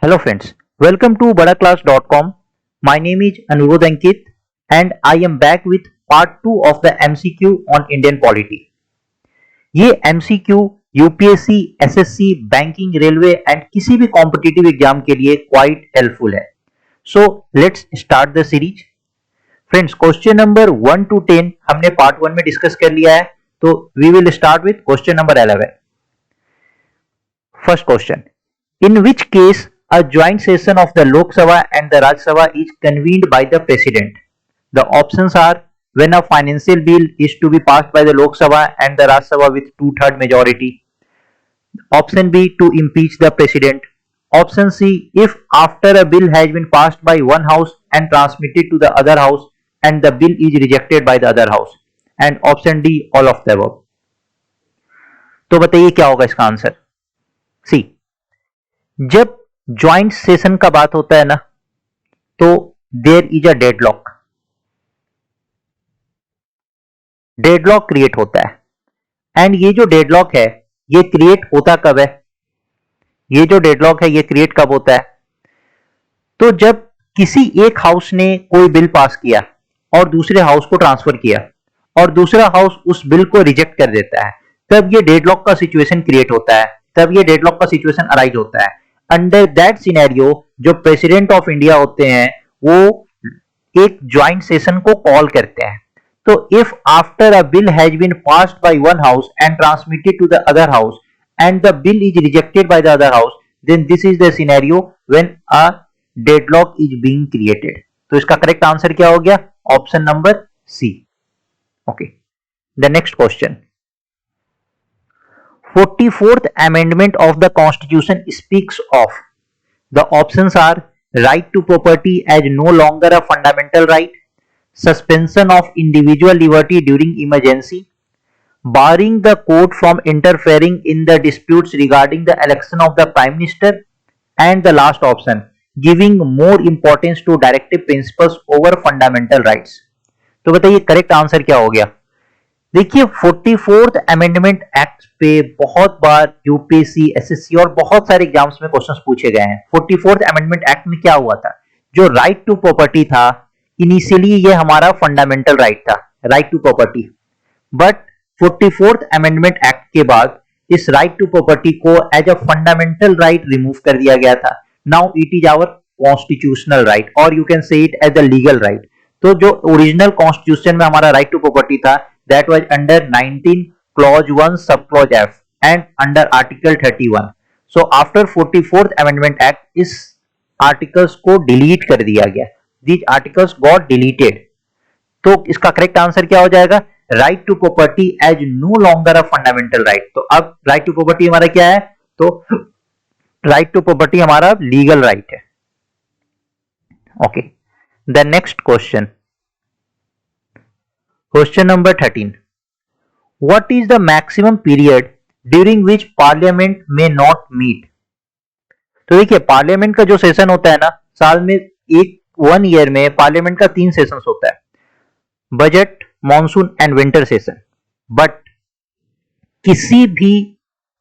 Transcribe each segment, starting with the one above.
Hello friends, welcome to badaclass.com. My name is Anurod Ankit and I am back with part 2 of the MCQ on Indian polity. ये MCQ UPSC, SSC, banking, railway and किसी भी competitive exam के लिए quite helpful है. So let's start the series. Friends, question number 1 to 10 हमने part 1 में discuss कर लिया है, तो we will start with question number 11. First question, in which case a joint session of the Lok Sabha and the Raj Sabha is convened by the President? The options are when a financial bill is to be passed by the Lok Sabha and the Raj Sabha with 2/3 majority. Option B, to impeach the President. Option C, if after a bill has been passed by one house and transmitted to the other house and the bill is rejected by the other house. And option D, all of the above. तो बताइए क्या होगा इसका answer. सी, जब joint session का बात होता है ना, तो there is a deadlock. Deadlock create होता है एंड ये जो डेडलॉक है ये क्रिएट होता कब है? ये जो डेडलॉक है ये क्रिएट कब होता है? तो जब किसी एक हाउस ने कोई बिल पास किया और दूसरे हाउस को ट्रांसफर किया और दूसरा हाउस उस बिल को रिजेक्ट कर देता है, तब ये डेडलॉक का सिचुएशन क्रिएट होता है, तब ये डेडलॉक का सिचुएशन अराइज होता है. अंडर दैट सिनेरियो जो प्रेसिडेंट ऑफ इंडिया होते हैं वो एक ज्वाइंट सेशन को कॉल करते हैं. तो if after a bill has been passed by one house and transmitted to the other house and the bill is rejected by the other house, then this is the scenario when a deadlock is being created. तो इसका correct answer क्या हो गया? Option number C. Okay, the next question. 44th Amendment of the Constitution speaks of. The options are right to property as no longer a fundamental right, suspension of individual liberty during emergency, barring the court from interfering in the disputes regarding the election of the Prime Minister, and the last option, giving more importance to directive principles over fundamental rights. तो बताइए correct answer क्या हो गया? देखिए, 44th amendment act पे बहुत बार UPSC, SSC और बहुत सारे एग्जाम्स में क्वेश्चंस पूछे गए हैं. 44th अमेंडमेंट एक्ट में क्या हुआ था? जो राइट टू प्रॉपर्टी था, इनिशियली ये हमारा फंडामेंटल राइट था, right to property. But 44th amendment act के बाद इस राइट टू प्रॉपर्टी को as a fundamental right remove कर दिया गया था. Now it is our constitutional right और you can say it as a legal right. तो जो ओरिजिनल कॉन्स्टिट्यूशन में हमारा राइट टू प्रॉपर्टी था, that was under 19 clause 1 sub clause F and under article 31. So after 44th amendment act इस articles को delete कर दिया गया. These articles got deleted. तो इसका करेक्ट आंसर क्या हो जाएगा? Right to property as no longer a fundamental right. तो अब राइट टू प्रॉपर्टी हमारा क्या है? तो राइट टू प्रॉपर्टी हमारा लीगल राइट है. Okay, the next question. Question number 13. What is the maximum period during which parliament may not meet? तो देखिए, पार्लियामेंट का जो सेशन होता है ना, साल में एक 1 ईयर में पार्लियामेंट का 3 सेशंस होता है, budget, monsoon and winter session. But किसी भी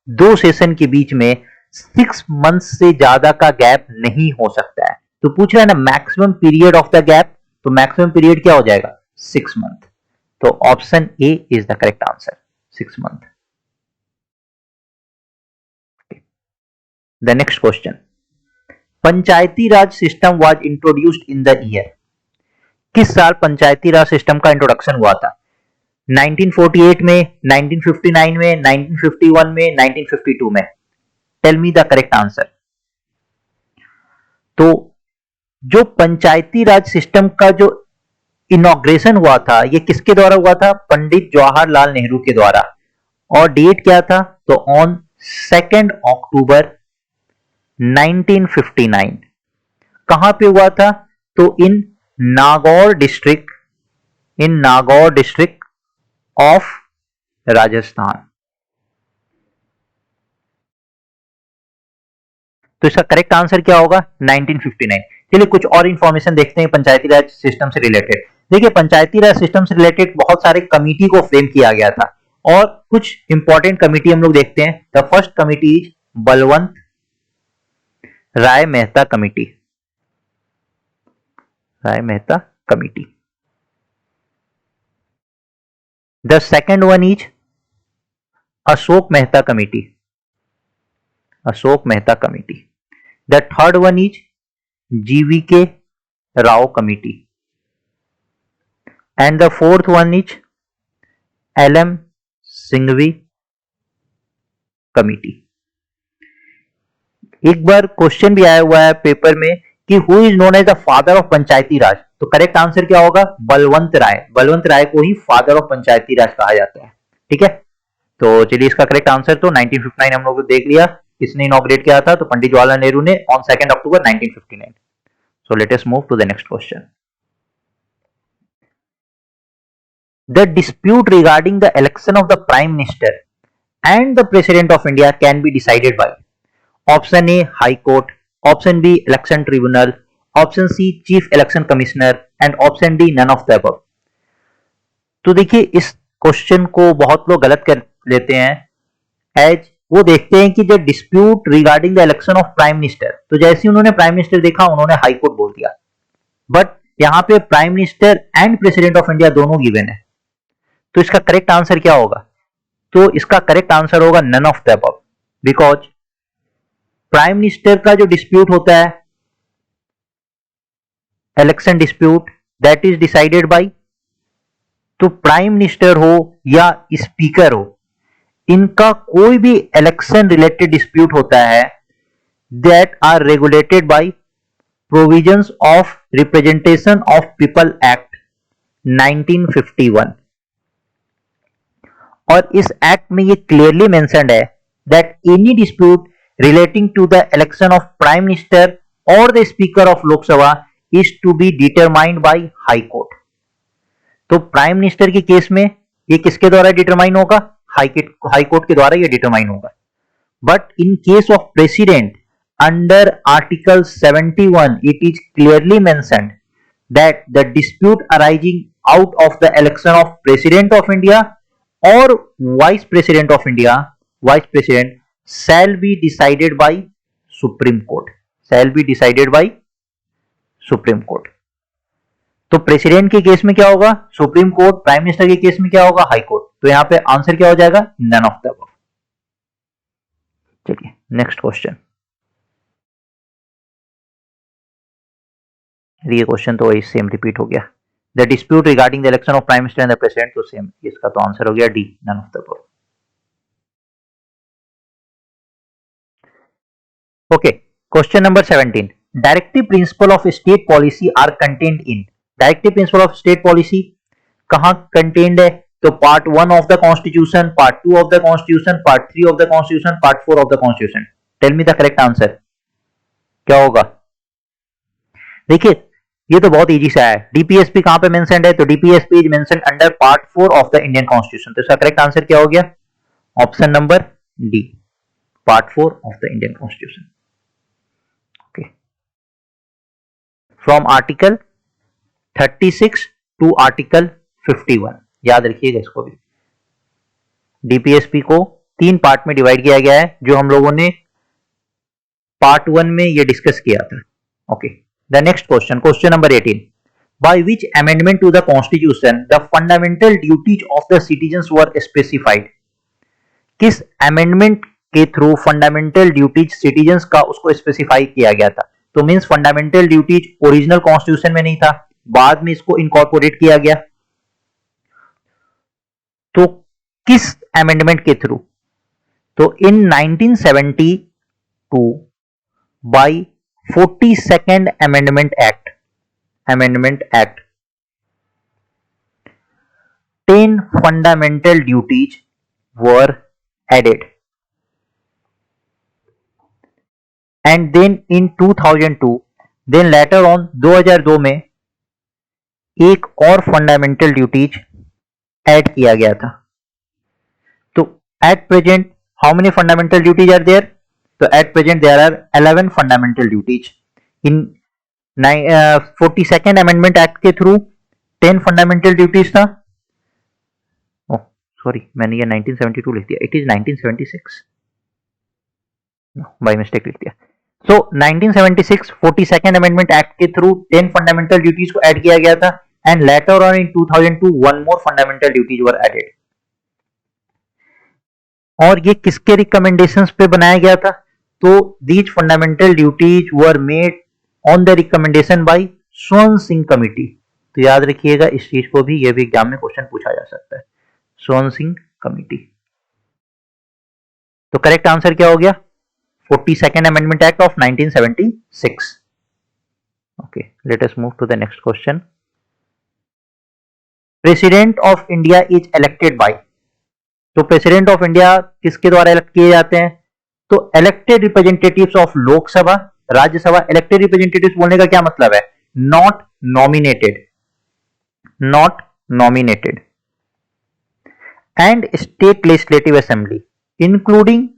2 सेशन के बीच में 6 मंथ से ज्यादा का गैप नहीं हो सकता है. तो पूछ रहा है ना maximum period of the gap, तो मैक्सिमम पीरियड क्या हो जाएगा? 6 मंथ. तो option A is the correct answer, 6 month. The next question. Panchayati Raj system was introduced in the year. किस साल पंचायती राज सिस्टम का इंट्रोडक्शन हुआ था? 1948 में, 1959 में, 1951 में, 1952 में. Tell me the correct answer. तो जो पंचायती राज सिस्टम का जो इनॉग्रेशन हुआ था, ये किसके द्वारा हुआ था? पंडित जवाहरलाल नेहरू के द्वारा. और डेट क्या था? तो ऑन 2 अक्टूबर 1959. कहां पे हुआ था? तो इन नागौर डिस्ट्रिक्ट ऑफ राजस्थान. तो इसका करेक्ट आंसर क्या होगा? 1959. चलिए कुछ और इंफॉर्मेशन देखते हैं पंचायती राज सिस्टम से रिलेटेड. देखिए, पंचायती राज सिस्टम से रिलेटेड बहुत सारे कमिटी को फ्रेम किया गया था और कुछ इंपॉर्टेंट कमिटी हम लोग देखते हैं. The first committee is Balwant Rai Mehta committee, Rai Mehta committee. The second one is Ashok Mehta committee, Ashok Mehta committee. The third one is GVK Rao committee, and the fourth one is LM Singhvi committee. एक बार question भी आया हुआ है paper में कि who is known as the father of Panchayati Raj, तो correct answer क्या होगा? बलवंत राय. बलवंत राय को ही फादर ऑफ पंचायती राज कहा जाता है. ठीक है, तो चलिए इसका करेक्ट आंसर तो 1959 हम लोग को देख लिया. किसने इनॉग्रेट किया था? तो पंडित जवाहरलाल नेहरू ने on 2 October 1959. So let us move to the next question. The dispute regarding the election of the Prime Minister and the President of India can be decided by Option A, High Court, Option B, Election Tribunal, Option C, Chief Election Commissioner, and Option D, none of the above. तो देखिए इस question को बहुत लोग गलत कर लेते हैं. एज वो देखते हैं कि जो dispute regarding the election of prime minister, तो जैसे ही उन्होंने प्राइम मिनिस्टर देखा उन्होंने हाई कोर्ट बोल दिया. बट यहां पे prime minister and president of India दोनों गिवन है. तो इसका करेक्ट आंसर क्या होगा? तो इसका करेक्ट आंसर होगा none of the above. Because prime minister का जो डिस्प्यूट होता है, election dispute, that is decided by, तो प्राइम मिनिस्टर हो या स्पीकर हो, इनका कोई भी इलेक्शन रिलेटेड डिस्प्यूट होता है that are regulated by provisions of representation of people act 1951. और इस एक्ट में ये क्लियरली मेंशन्ड है that any dispute relating to the election of prime minister और the speaker of Lok Sabha is to be determined by high court. तो prime minister के case में ये किसके द्वारा डिटरमाइन होगा? हाई कोर्ट के द्वारा ये डिटरमाइन होगा. But in case of president under article 71 it is clearly mentioned that the dispute arising out of the election of president of India और vice president of India, vice president, shall be decided by Supreme Court, shall be decided by Supreme Court. तो president के case में क्या होगा? Supreme court. Prime minister के case में क्या होगा? High court. तो यहां पे आंसर क्या हो जाएगा? None of the above. चलिए नेक्स्ट क्वेश्चन. ये क्वेश्चन तो वही सेम रिपीट हो गया. The dispute regarding the election of prime minister and the president, तो सेम. इसका तो आंसर हो गया D, none of the above. Okay, question number 17. Directive principle of state policy are contained in. Directive principle of state policy कहाँ contained है? तो part 1 of the constitution, part 2 of the constitution, part 3 of the constitution, part 4 of the constitution. Tell me the correct answer. क्या होगा? देखिए ये तो बहुत easy सा है. डीपीएसपी कहाँ पे मेंशन्ड है? तो DPSP is mentioned under part 4 of the Indian constitution. तो इसका करेक्ट आंसर क्या हो गया? Option number D, part 4 of the Indian constitution. From article 36 to article 51. याद रखिएगा इसको भी. डीपीएसपी को 3 पार्ट में डिवाइड किया गया है जो हम लोगों ने पार्ट 1 में ये डिस्कस किया था. Okay, the next question, question number 18. By which amendment to the constitution the fundamental duties of the citizens were specified. किस अमेंडमेंट के थ्रू फंडामेंटल ड्यूटीज सिटीजंस का उसको स्पेसिफाई किया गया था? तो means fundamental duties original constitution में नहीं था, बाद में इसको इनकॉर्पोरेट किया गया. तो किस अमेंडमेंट के थ्रू? तो in 1972 by 42nd amendment act 10 fundamental duties were added. And then in 2002, then later on 2002 में एक और फंडामेंटल ड्यूटीज ऐड किया गया था. तो at present how many fundamental duties are there? तो at present there are 11 fundamental duties. In 42nd amendment act के through 10 fundamental duties था. ओह सॉरी, मैंने ये 1972 लिख दिया. इट इज 1976, बाय मिस्टेक लिख दिया. सो 1976 42nd अमेंडमेंट एक्ट के थ्रू 10 फंडामेंटल ड्यूटीज को ऐड किया गया था and later on in 2002 one more fundamental duties were added. और ये किसके रिकमेंडेशंस पे बनाया गया था? तो these fundamental duties were made on the recommendation by Swaran Singh committee. तो याद रखिएगा इस चीज को भी, ये भी एग्जाम में क्वेश्चन पूछा जा सकता है, स्वर्ण सिंह कमिटी। तो करेक्ट आंसर क्या हो गया? 42nd Amendment Act of 1976. Okay, let us move to the next question. President of India is elected by. तो प्रेसिडेंट ऑफ इंडिया किसके द्वारा इलेक्ट किए जाते हैं? तो elected representatives of Lok Sabha, Rajya Sabha. Elected representatives बोलने का क्या मतलब है? Not nominated, not nominated. And state legislative assembly including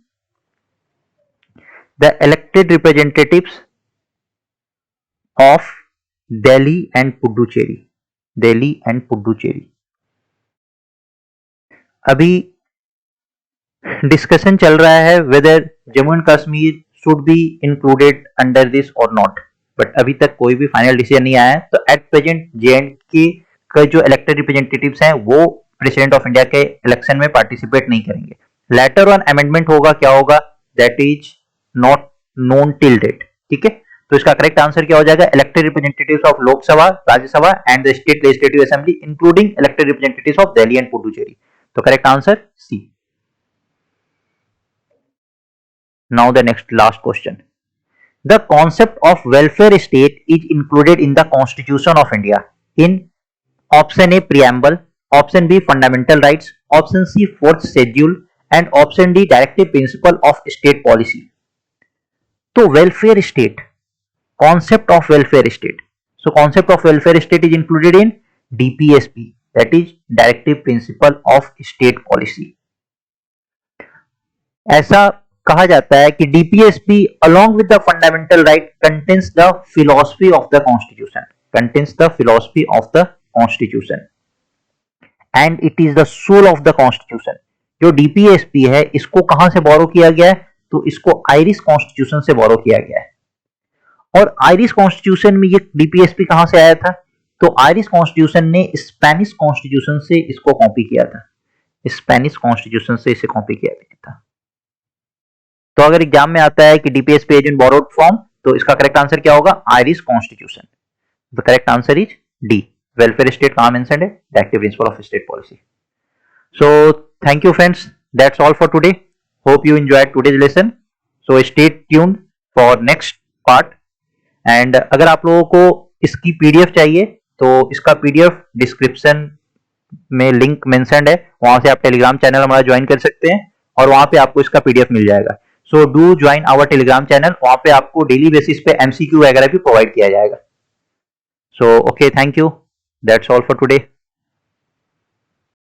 the elected representatives of Delhi and Puducherry, Delhi and Puducherry। अभी डिस्कशन चल रहा है whether Jammu and Kashmir should be included under this or not, but अभी तक कोई भी फाइनल डिसीजन नहीं आया है। तो एट प्रेजेंट JNK के जो इलेक्टेड रिप्रेजेंटेटिव्स हैं वो प्रेसिडेंट ऑफ इंडिया के इलेक्शन में पार्टिसिपेट नहीं करेंगे। लेटर ऑन अमेंडमेंट होगा, क्या होगा? That is not known till date. ठीक है, तो इसका करेक्ट आंसर क्या हो जाएगा? Elected representatives of Lok Sabha, Rajya Sabha and the state legislative assembly including elected representatives of Delhi and Puducherry. तो correct answer C. Now the next last question. The concept of welfare state is included in the constitution of India in option A preamble, option B fundamental rights, option C fourth schedule and option D directive principle of state policy. तो welfare state, concept of welfare state, so concept of welfare state is included in DPSP, that is directive principle of state policy. ऐसा कहा जाता है कि DPSP along with the fundamental right contains the philosophy of the constitution, contains the philosophy of the constitution and it is the soul of the constitution। जो DPSP है इसको कहां से बोरो किया गया है? तो इसको आयरिश कॉन्स्टिट्यूशन से बोरो किया गया है। और आयरिश कॉन्स्टिट्यूशन में ये DPSP कहां से आया था? तो आयरिश कॉन्स्टिट्यूशन ने स्पेनिश कॉन्स्टिट्यूशन से इसको कॉपी किया था, स्पेनिश कॉन्स्टिट्यूशन से इसे कॉपी किया गया था। तो अगर एग्जाम में आता है कि DPSP is in borrowed form, तो इसका करेक्ट आंसर क्या होगा? Irish constitution. The correct answer is D. Welfare state कहां मेंशन्ड है? Directive principle of state policy. So thank you friends, that's all for today. Hope you enjoyed today's lesson. So stay tuned for next part. And अगर आप लोगों को इसकी PDF चाहिए तो इसका PDF डिस्क्रिप्शन में लिंक मेंशन्ड है, वहां से आप टेलीग्राम चैनल हमारा ज्वाइन कर सकते हैं और वहां पे आपको इसका PDF मिल जाएगा। So do join our Telegram channel, वहां पे आपको डेली बेसिस पे MCQ वगैरह भी प्रोवाइड किया जाएगा। So okay, thank you, that's all for today.